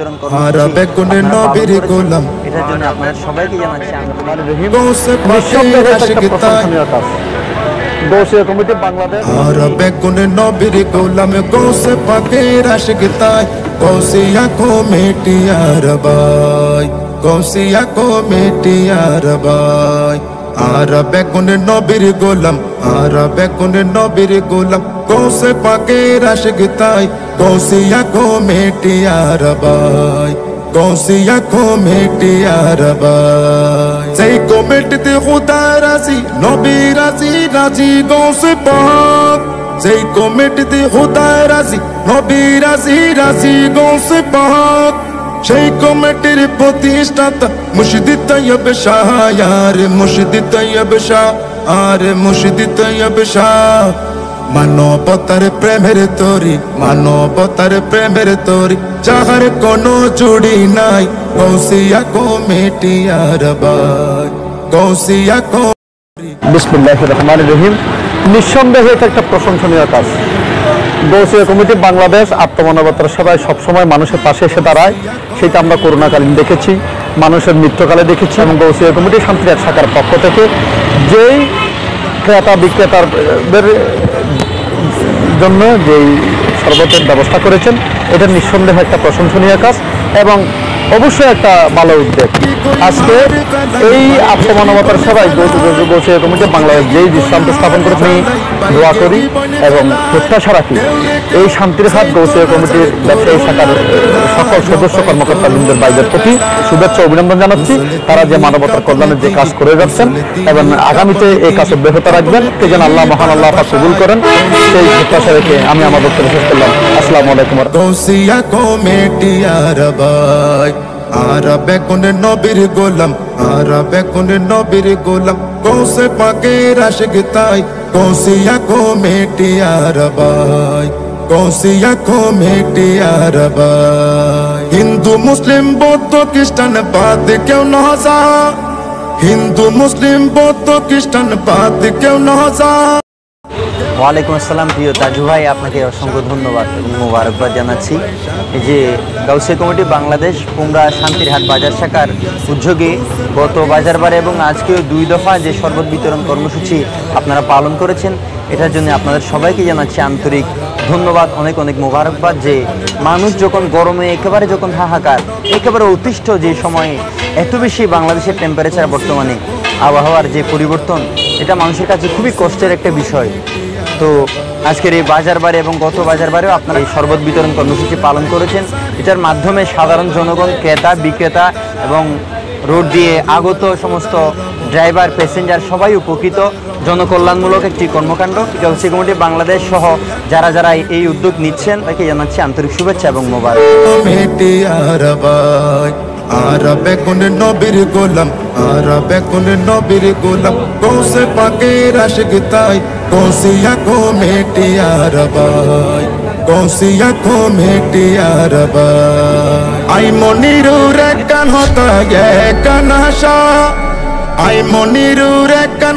বিতরণ কর্মসূচি এটার জন্য আপনাদের সবাইকে জানাচ্ছি গৌসিয়া কমিটি বাংলাদেশ আর বেগুনে নবীর গোলাম গৌসে পাকের আশিক তাই গৌসিয়া কমিটি আর ভাই গৌসিয়া কমিটি আর ভাই আর বেগুনে নবীর গোলাম আর বেগুনে নবীর গোলাম গৌসে পাকের আশিক তাই গৌসিয়া কমিটি আর ভাই গৌসিয়া কমিটি আর ভাই সেই কমিটিতে খুদা রাজি নবী রাজি রাজি গৌসে পাক সেই কমিটিতে খুদা রাজি নবী রাজি রাজি গৌসে পাক সেই কমিটির প্রতিষ্ঠাতা মুর্শিদ তৈয়ব শাহ আর মুর্শিদ তৈয়ব শাহ আর মুর্শিদ তৈয়ব শাহ মানবতার প্রেমের তরি মানবতার প্রেমের তরি যাহার কোনো জুড়ি নাই গৌসিয়া কমিটি আর ভাই গৌসিয়া বিসমিল্লাহির রহমানির রহিম। নিঃসন্দেহে এটা একটা প্রশংসনীয় কাজ। গৌসিয়া কমিটি বাংলাদেশ আত্মমানবতার সেবায় সবসময় মানুষের পাশে এসে দাঁড়ায়, সেটা আমরা করোনাকালীন দেখেছি, মানুষের মৃত্যুকালে দেখেছি। এবং গৌসিয়া কমিটি শান্তিরাট শাখার পক্ষ থেকে যেই ক্রেতা বিক্রেতাদের জন্য যেই শরবতের ব্যবস্থা করেছেন, এটা নিঃসন্দেহে একটা প্রশংসনীয় কাজ এবং অবশ্যই একটা ভালো উদ্যোগ। আজকে এই আত্মমানবতার সেবায় গৌসিয়া কমিটি বাংলাদেশ যেই দৃষ্টান্ত স্থাপন করেছে, আমি দোয়া করি এবং প্রত্যাশা রাখি এই শান্তির হাত গৌসিয়া কমিটির ব্যবসায়ী শাখার সকল সদস্য কর্মকর্তাবৃন্দের বাইরের প্রতি শুভেচ্ছা অভিনন্দন জানাচ্ছি। তারা যে মানবতার কল্যাণের যে কাজ করে যাচ্ছেন এবং আগামীতে এই কাজ অব্যাহত রাখবেন, কে যেন আল্লাহ মহান আল্লাহ পাক কবুল করেন, সেই প্রত্যাশা রেখে আমি আমার বক্তব্য শেষ করলাম। আসসালামু আলাইকুম। গৌসিয়া কমিটি আর ভাই আর বেগুনে নবীর গোলাম আর বেগুনে নবীর গোলাম গৌসে পাকের আশিক তাই গৌসিয়া কমিটি আর ভাই গৌসিয়া কমিটি আর ভাই হিন্দু মুসলিম বৌদ্ধ খ্রিস্টান বাদ কেউ না যা হিন্দু মুসলিম বৌদ্ধ খ্রিস্টান বাদ কেউ না যা। ওয়ালাইকুম আসসালাম প্রিয় তাজু ভাই, আপনাকে অসংখ্য ধন্যবাদ এবং মোবারকবাদ জানাচ্ছি। এই যে গৌসিয়া কমিটি বাংলাদেশ কুমড়া শান্তিরহাট বাজার শাখার উদ্যোগে গত বাজারবারে এবং আজকেও 2 দফা যে শরবত বিতরণ কর্মসূচি আপনারা পালন করেছেন, এটার জন্য আপনাদের সবাইকে জানাচ্ছি আন্তরিক ধন্যবাদ, অনেক অনেক মোবারকবাদ। যে মানুষ যখন গরমে একেবারে যখন হাহাকার, একেবারে অতিষ্ঠ যে সময়ে এত বেশি বাংলাদেশের টেম্পারেচার বর্তমানে আবহাওয়ার যে পরিবর্তন, এটা মানুষের কাছে খুবই কষ্টের একটা বিষয়। তো আজকের এই বাজারবারে এবং গত বাজারবারেও আপনারা এই শরবত বিতরণ কর্মসূচি পালন করেছেন। এটার মাধ্যমে সাধারণ জনগণ, ক্রেতা বিক্রেতা এবং রোড দিয়ে আগত সমস্ত ড্রাইভার প্যাসেঞ্জার সবাই উপকৃত। জনকল্যাণমূলক একটি কর্মকাণ্ড। গৌসিয়া কমিটি বাংলাদেশ সহ যারা যারা এই উদ্যোগ নিচ্ছেন তাকে জানাচ্ছি আন্তরিক শুভেচ্ছা এবং মোবারক। আর বেগুনে নবীর গোলাম আর বেগুনে নবীর গোলাম গৌসে পাকের আশিক তাই গৌসিয়া কমিটি আর ভাই গৌসিয়া কমিটি আর ভাই আই মনিরুর কান হতা গে কান আশা আই মনিরুর কান